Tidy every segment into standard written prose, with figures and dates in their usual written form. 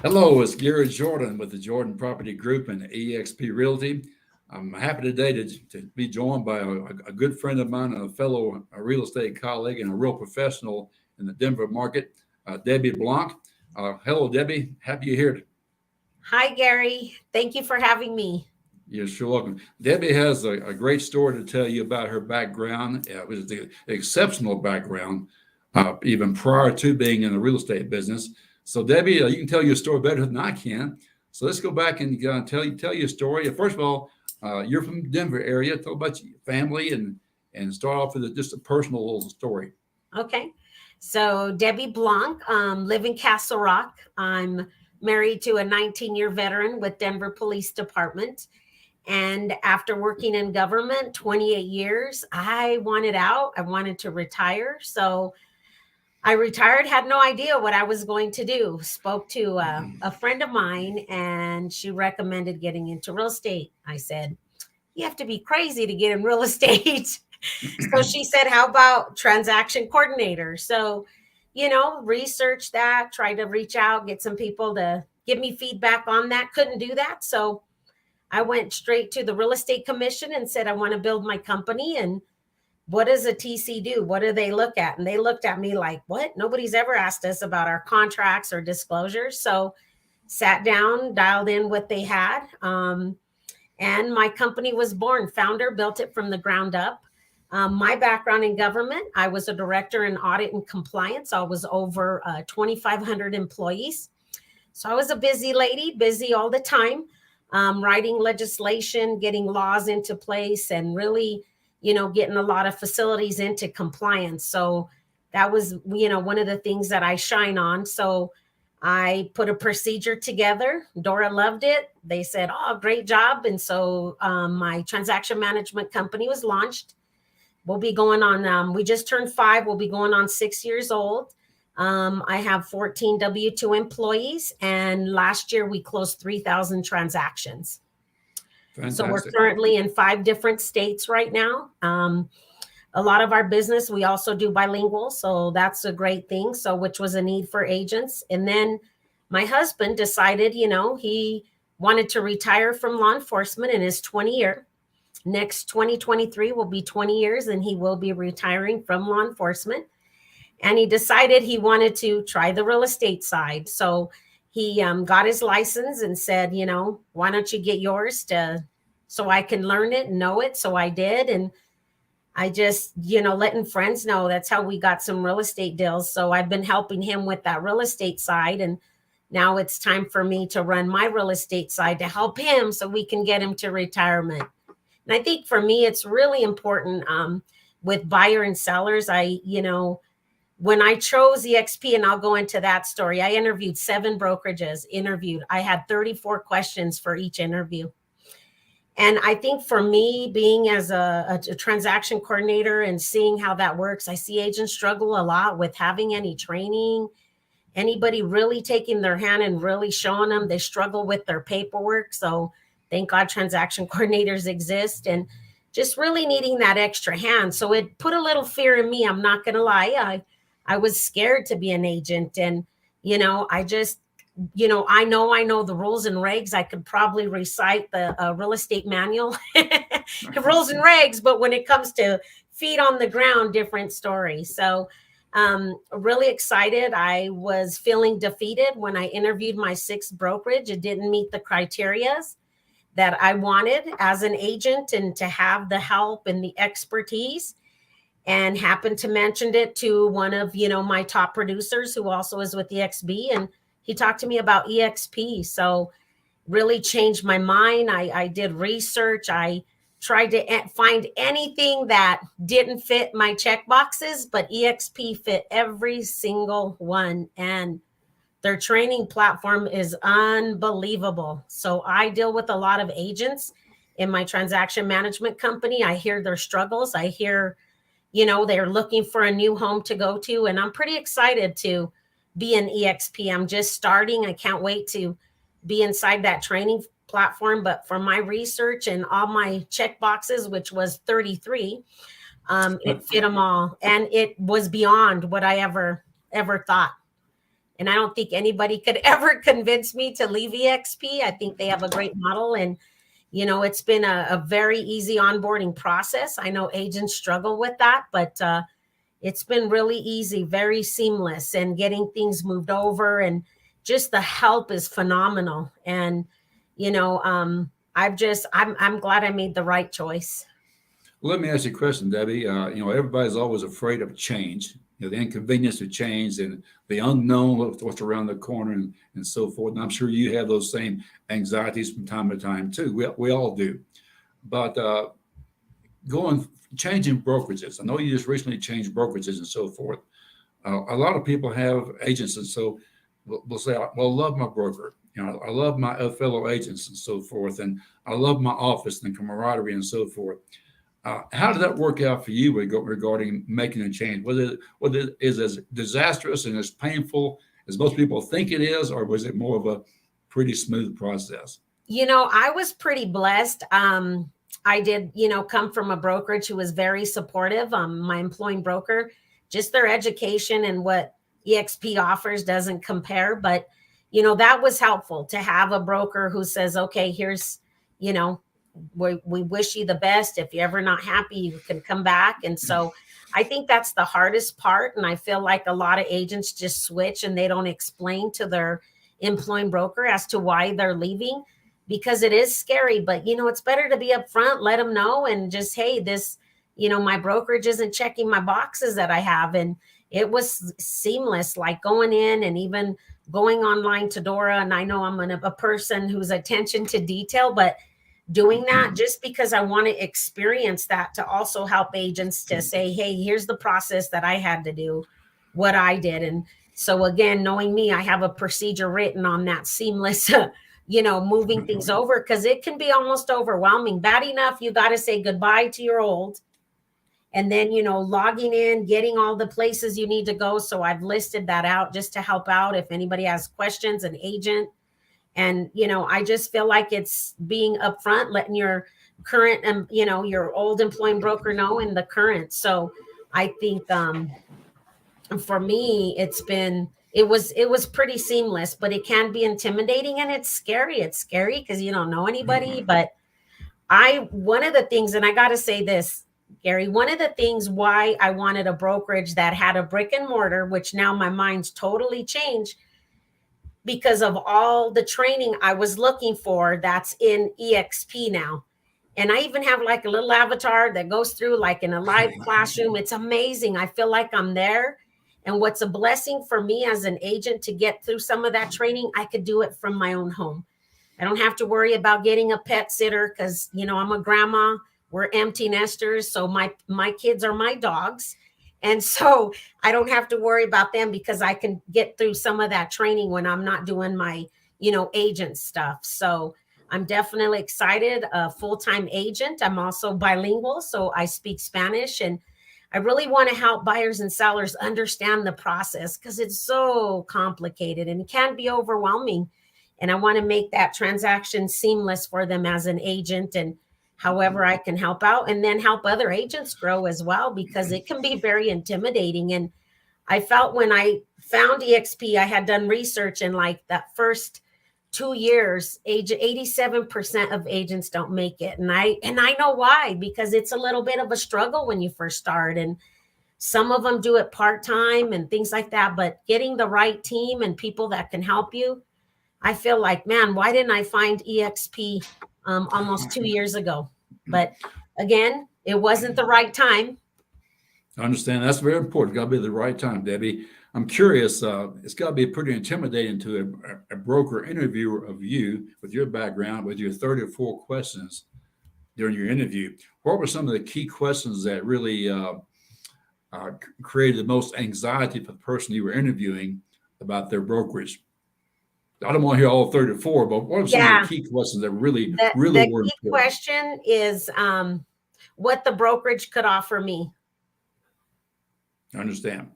Hello, it's Gary Jordan with the Jordan Property Group and EXP Realty. I'm happy today to be joined by a good friend of mine, a fellow real estate colleague, and a real professional in the Denver market, Debbie Blanc. Hello, Debbie. Happy you're here. Hi, Gary. Thank you for having me. You're sure welcome. Debbie has a great story to tell you about her background. It was an exceptional background, even prior to being in the real estate business. So, Debbie, you can tell your story better than I can. So let's go back and tell your story. First of all, you're from the Denver area. Tell about your family and start off with just a personal little story. Okay. So, Debbie Blanc, live in Castle Rock. I'm married to a 19-year veteran with Denver Police Department. And after working in government 28 years, I wanted out. I wanted to retire. So, I retired, had no idea what I was going to do. Spoke to a friend of mine, and she recommended getting into real estate. I said, "You have to be crazy to get in real estate." So she said, "How about transaction coordinator?" So, research that, try to reach out, get some people to give me feedback on that. Couldn't do that. So I went straight to the real estate commission and said, "I want to build my company. And what does a TC do? What do they look at?" And they looked at me like, "What? Nobody's ever asked us about our contracts or disclosures." So sat down, dialed in what they had. And my company was born. Founder built it from the ground up. My background in government, I was a director in audit and compliance. I was over 2,500 employees. So I was a busy lady, busy all the time, writing legislation, getting laws into place, and really, getting a lot of facilities into compliance. So that was, one of the things that I shine on. So I put a procedure together. Dora loved it. They said, "Oh, great job." And so my transaction management company was launched. We'll be going on, we just turned 5. We'll be going on 6 years old. I have 14 W-2 employees. And last year we closed 3,000 transactions. So we're Fantastic. currently in 5 different states right now. A lot of our business, we also do bilingual. So that's a great thing. So, which was a need for agents. And then my husband decided, he wanted to retire from law enforcement in his 20-year. Next 2023 will be 20 years and he will be retiring from law enforcement. And he decided he wanted to try the real estate side. So he got his license and said, "Why don't you get yours so I can learn it and know it?" So I did. And I just, letting friends know, that's how we got some real estate deals. So I've been helping him with that real estate side. And now it's time for me to run my real estate side to help him so we can get him to retirement. And I think for me, it's really important with buyer and sellers. When I chose EXP, and I'll go into that story, I interviewed 7 brokerages, I had 34 questions for each interview. And I think for me, being as a transaction coordinator and seeing how that works, I see agents struggle a lot with having any training, anybody really taking their hand and really showing them. They struggle with their paperwork. So thank God transaction coordinators exist, and just really needing that extra hand. So it put a little fear in me. I'm not going to lie. I was scared to be an agent. And, I just, I know the rules and regs. I could probably recite the real estate manual, rules and regs, but when it comes to feet on the ground, different story. So really excited. I was feeling defeated when I interviewed my 6th brokerage. It didn't meet the criterias that I wanted as an agent and to have the help and the expertise, and happened to mention it to one of, my top producers who also is with EXB. And he talked to me about EXP. So really changed my mind. I did research. I tried to find anything that didn't fit my check boxes, but EXP fit every single one. And their training platform is unbelievable. So I deal with a lot of agents in my transaction management company. I hear their struggles. I hear, they're looking for a new home to go to. And I'm pretty excited to be in EXP. I'm just starting. I can't wait to be inside that training platform. But for my research and all my check boxes, which was 33, it fit them all. And it was beyond what I ever thought. And I don't think anybody could ever convince me to leave EXP. I think they have a great model, and it's been a very easy onboarding process. I know agents struggle with that, but it's been really easy, very seamless, and getting things moved over, and just the help is phenomenal. And I'm glad I made the right choice. Well, let me ask you a question, Debbie. Everybody's always afraid of change, the inconvenience of change and the unknown, what's around the corner, and so forth. And I'm sure you have those same anxieties from time to time too. We all do. But changing brokerages. I know you just recently changed brokerages and so forth. A lot of people have agents, and so we'll say, "Well, I love my broker. I love my fellow agents and so forth, and I love my office and the camaraderie and so forth." How did that work out for you regarding making a change? Was it as disastrous and as painful as most people think it is, or was it more of a pretty smooth process? I was pretty blessed. I did, come from a brokerage who was very supportive. My employing broker, just their education and what EXP offers doesn't compare. But, that was helpful to have a broker who says, okay, here's, we wish you the best. If you're ever not happy, you can come back. And so I think that's the hardest part. And I feel like a lot of agents just switch and they don't explain to their employing broker as to why they're leaving, because it is scary. But, it's better to be upfront, let them know, and just, hey, this, my brokerage isn't checking my boxes that I have. And it was seamless, like going in and even going online to Dora. And I know I'm a person who's attention to detail, but doing that just because I want to experience that to also help agents to say, hey, here's the process that I had to do, what I did. And so again, knowing me, I have a procedure written on that seamless, moving things over, because it can be almost overwhelming. Bad enough, you got to say goodbye to your old, and then, logging in, getting all the places you need to go. So I've listed that out just to help out if anybody has questions, an agent. And, I just feel like it's being upfront, letting your current and, your old employing broker know in the current. So I think for me, it was pretty seamless, but it can be intimidating and it's scary. It's scary because you don't know anybody. But one of the things, and I got to say this, Gary, one of the things why I wanted a brokerage that had a brick and mortar, which now my mind's totally changed, because of all the training I was looking for that's in EXP now. And I even have like a little avatar that goes through like in a live classroom. It's amazing. I feel like I'm there. And what's a blessing for me as an agent to get through some of that training, I could do it from my own home. I don't have to worry about getting a pet sitter because, I'm a grandma. We're empty nesters. So my kids are my dogs. And so I don't have to worry about them because I can get through some of that training when I'm not doing my, agent stuff. So I'm definitely excited, a full-time agent. I'm also bilingual, so I speak Spanish, and I really want to help buyers and sellers understand the process because it's so complicated and it can be overwhelming. And I want to make that transaction seamless for them as an agent, and however I can help out, and then help other agents grow as well, because it can be very intimidating. And I felt when I found EXP, I had done research, and like that first 2 years, 87% of agents don't make it. And I know why, because it's a little bit of a struggle when you first start, and some of them do it part-time and things like that. But getting the right team and people that can help you, I feel like, man, why didn't I find EXP almost 2 years ago? But again, it wasn't the right time. I understand. That's very important. Got to be the right time, Debbie. I'm curious. It's got to be pretty intimidating to a broker interviewer of you with your background, with your 34 questions during your interview. What were some of the key questions that really created the most anxiety for the person you were interviewing about their brokerage? I don't want to hear all 34, but what are some of the key questions that really the were key important? Question is what the brokerage could offer me. I understand.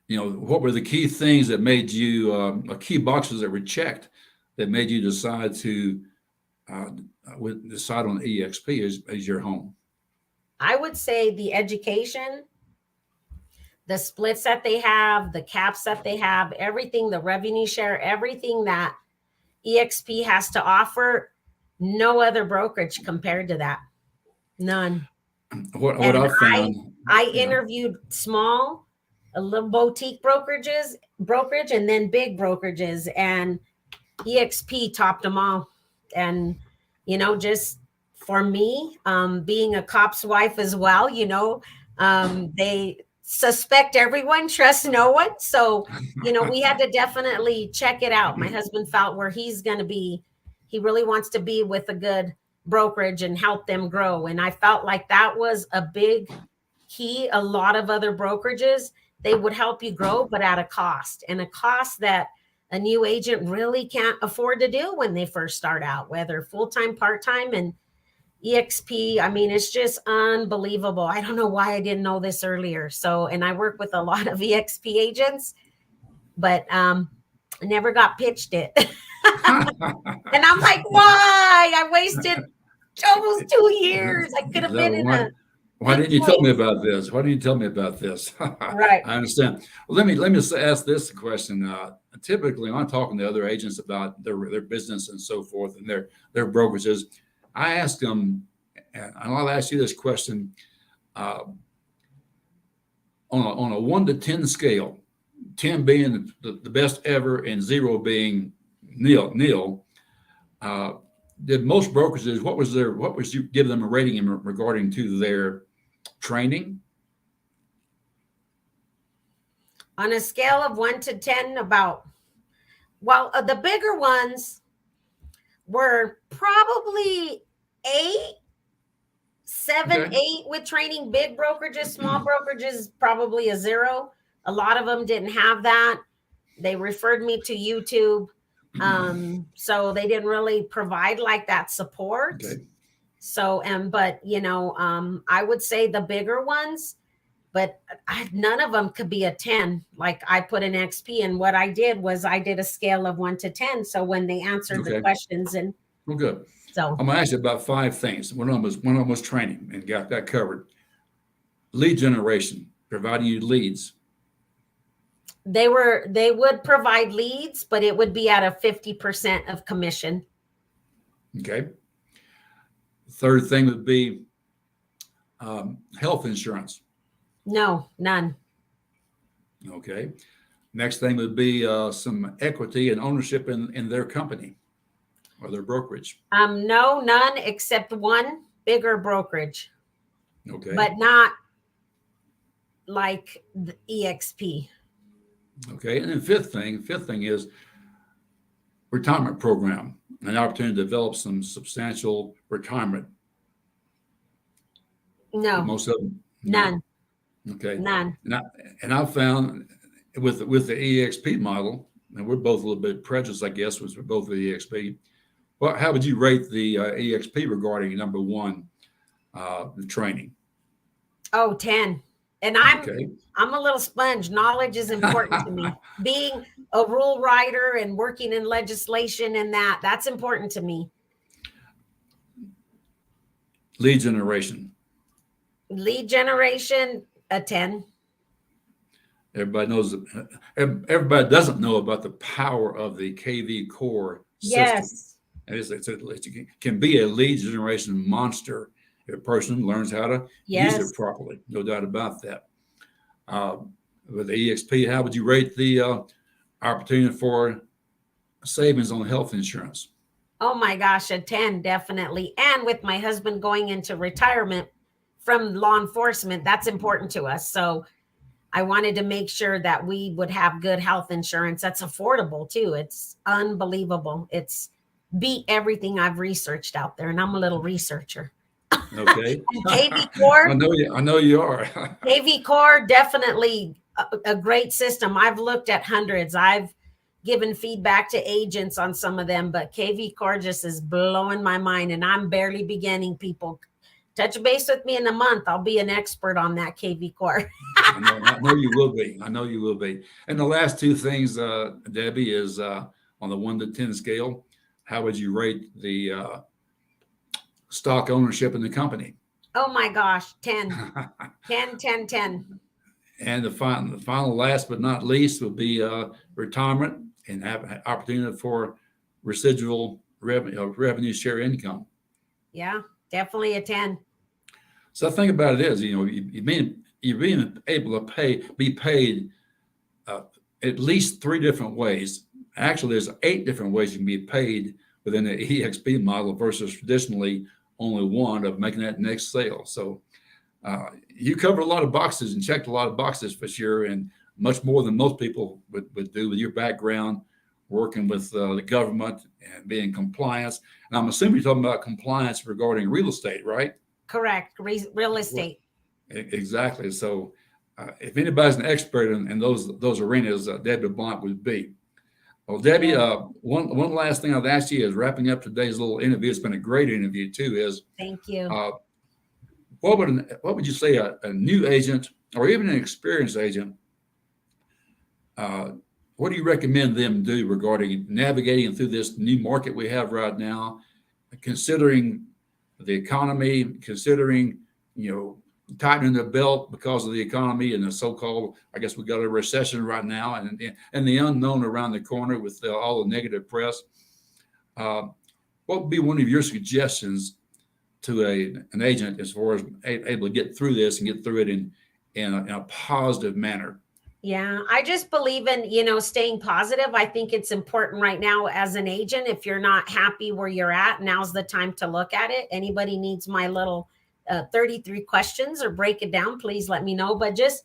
What were the key things that made you, key boxes that were checked that made you decide to decide on EXP as your home? I would say the education, the splits that they have, the caps that they have, everything, the revenue share, everything that EXP has to offer, no other brokerage compared to that. None. What And I've found, I yeah, interviewed small, a little boutique brokerage, and then big brokerages, and EXP topped them all. And, just for me, being a cop's wife as well, they suspect everyone, trust no one. So, we had to definitely check it out. My husband felt where he's going to be, he really wants to be with a good brokerage and help them grow. And I felt like that was a big key. A lot of other brokerages, they would help you grow, but at a cost, and a cost that a new agent really can't afford to do when they first start out, whether full-time, part-time. And EXP, I mean, it's just unbelievable. I don't know why I didn't know this earlier. So, and I work with a lot of EXP agents, but I never got pitched it. And I'm like, why? I wasted almost 2 years. I could have been in a why good didn't you tell me place. about this? Why didn't you tell me about this? Right. I understand. Well, let me ask this question. Typically, when I'm talking to other agents about their business and so forth and their brokerages, I ask them, and I'll ask you this question, on a 1 to 10 scale, 10 being the best ever and 0 being nil. Did most brokerages, what was you give them a rating in regarding to their training? On a scale of 1 to 10, the bigger ones were probably 8, 7, Okay. 8 with training. Big brokerages, small brokerages, probably a 0. A lot of them didn't have that. They referred me to YouTube. So they didn't really provide like that support. Okay. So, but I would say the bigger ones, but none of them could be a 10. Like I put an XP, and what I did was I did a scale of 1 to 10. So when they answered the Okay. questions, and Well, good. so I'm gonna ask you about 5 things. One of them was training, and got that covered. Lead generation, providing you leads. they would provide leads, but it would be at a 50% of commission. Okay. Third thing would be health insurance. No, none. Okay. Next thing would be some equity and ownership in their company or their brokerage. No, none except one bigger brokerage, Okay. but not like the EXP. Okay. And then fifth thing is retirement program, an opportunity to develop some substantial retirement. No, Most of them, none, no. Okay. none. And I found with the EXP model, and we're both a little bit prejudiced, I guess, was we're both the EXP. Well, how would you rate the EXP regarding number 1, the training? Oh, 10. And Okay. I'm a little sponge. Knowledge is important to me. Being a rule writer and working in legislation and that's important to me. Lead generation. Lead generation, a 10. Everybody knows. Everybody doesn't know about the power of the KV core system. Yes. And it can be a lead generation monster if a person learns how to use it properly. No doubt about that. With the EXP, how would you rate the opportunity for savings on health insurance? Oh my gosh, a 10, definitely. And with my husband going into retirement from law enforcement, that's important to us. So I wanted to make sure that we would have good health insurance that's affordable too. It's unbelievable. It's beat everything I've researched out there, and I'm a little researcher. Okay. And KV Core. I know you are. KV Core, definitely a great system. I've looked at hundreds. I've given feedback to agents on some of them, but KV Core just is blowing my mind, and I'm barely beginning. People touch base with me in a month. I'll be an expert on that KV Core. I know you will be. I know you will be. And the last 2 things, Debbie, is on the 1 to 10 scale. How would you rate the stock ownership in the company? Oh my gosh, 10, 10, 10, 10. And the final, last but not least, would be retirement and have an opportunity for residual revenue share income. Yeah, definitely a 10. So the thing about it is, you're being able to be paid at least 3 different ways. Actually, there's 8 different ways you can be paid within the EXP model versus traditionally only one of making that next sale. So you covered a lot of boxes and checked a lot of boxes for sure, and much more than most people would do with your background, working with the government and being in compliance. And I'm assuming you're talking about compliance regarding real estate, right? Correct. Real estate. Exactly. So if anybody's an expert in those arenas, Debbie Blanc would be. Well, Debbie, one last thing I'd ask you is wrapping up today's little interview. It's been a great interview too. Thank you. What would you say a new agent or even an experienced agent? What do you recommend them do regarding navigating through this new market we have right now, considering the economy, considering tightening the belt because of the economy and the so-called, I guess we got a recession right now, and the unknown around the corner with all the negative press. What would be one of your suggestions to an agent as far as able to get through this and get through it in a positive manner? Yeah, I just believe in, staying positive. I think it's important right now as an agent. If you're not happy where you're at, now's the time to look at it. Anybody needs my little 33 questions or break it down, please let me know. But just,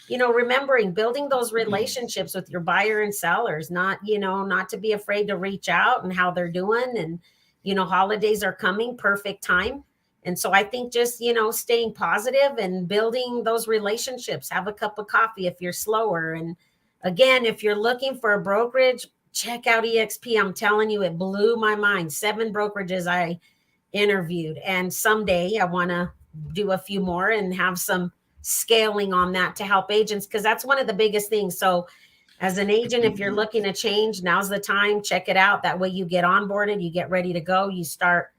remembering building those relationships with your buyer and sellers, not to be afraid to reach out and how they're doing. And, holidays are coming, perfect time. And so I think just, staying positive and building those relationships, have a cup of coffee if you're slower. And again, if you're looking for a brokerage, check out EXP. I'm telling you, it blew my mind. 7 brokerages I interviewed. And someday I want to do a few more and have some scaling on that to help agents, because that's one of the biggest things. So as an agent, if you're looking to change, now's the time. Check it out. That way you get onboarded, you get ready to go, you start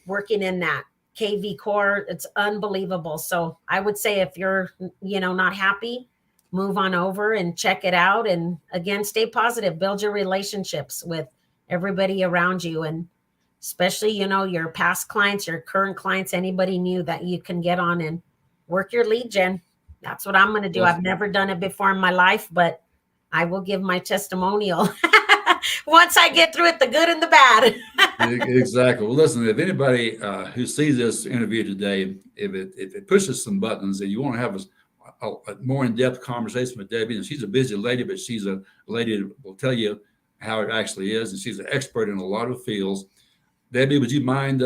working in that KV core. It's unbelievable. So I would say if you're, not happy, move on over and check it out. And again, stay positive, build your relationships with everybody around you. And especially, your past clients, your current clients, anybody new that you can get on and work your lead gen. That's what I'm going to do. I've never done it before in my life, but I will give my testimonial once I get through it, the good and the bad. Exactly. Well, listen, if anybody who sees this interview today, if it pushes some buttons and you want to have a more in-depth conversation with Debbie, and she's a busy lady, but she's a lady that will tell you how it actually is, and she's an expert in a lot of fields. Debbie, would you mind,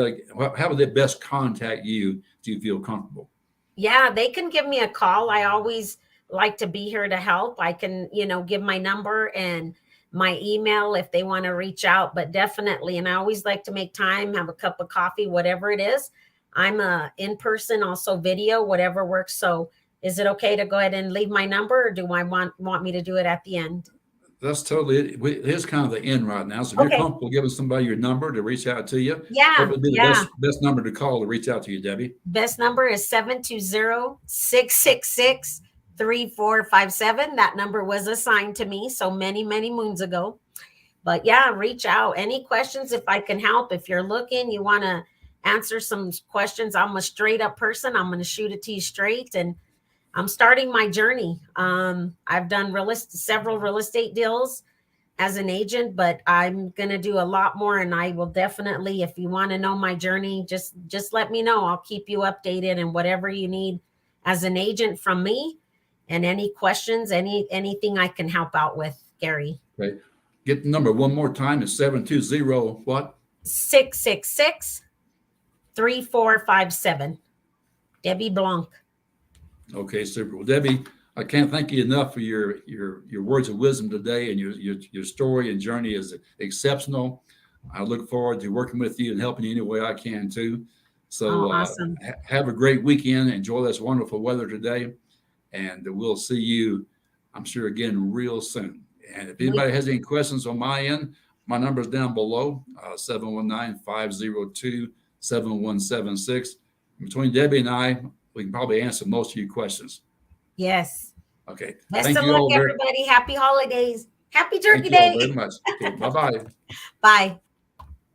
how would they best contact you if you feel comfortable? Yeah, they can give me a call. I always like to be here to help. I can, give my number and my email if they want to reach out, but definitely. And I always like to make time, have a cup of coffee, whatever it is. I'm in person, also video, whatever works. So is it okay to go ahead and leave my number, or do I want me to do it at the end? That's totally it. Here's kind of the end right now. So if you're comfortable giving somebody your number to reach out to you, what would be the best number to call to reach out to you, Debbie? Best number is 720-666-3457. That number was assigned to me so many, many moons ago. But yeah, reach out. Any questions if I can help. If you're looking, you want to answer some questions, I'm a straight up person. I'm going to shoot it to you straight. And I'm starting my journey. I've done several real estate deals as an agent, but I'm going to do a lot more. And I will definitely, if you want to know my journey, just let me know. I'll keep you updated, and whatever you need as an agent from me, and any questions, anything I can help out with, Gary. Okay. Get the number one more time. It's 720 what? 666-3457. Debbie Blanc. Okay, super. Well, Debbie, I can't thank you enough for your words of wisdom today, and your story and journey is exceptional. I look forward to working with you and helping you any way I can too. So awesome. Have a great weekend. Enjoy this wonderful weather today, and we'll see you, I'm sure, again real soon. And if anybody has any questions on my end, my number is down below, 719-502-7176. Between Debbie and I, we can probably answer most of your questions. Yes. Okay. Best Thank of you luck, all very, everybody. Happy holidays. Happy thank Turkey you all Day. very much. Okay, bye-bye. Bye.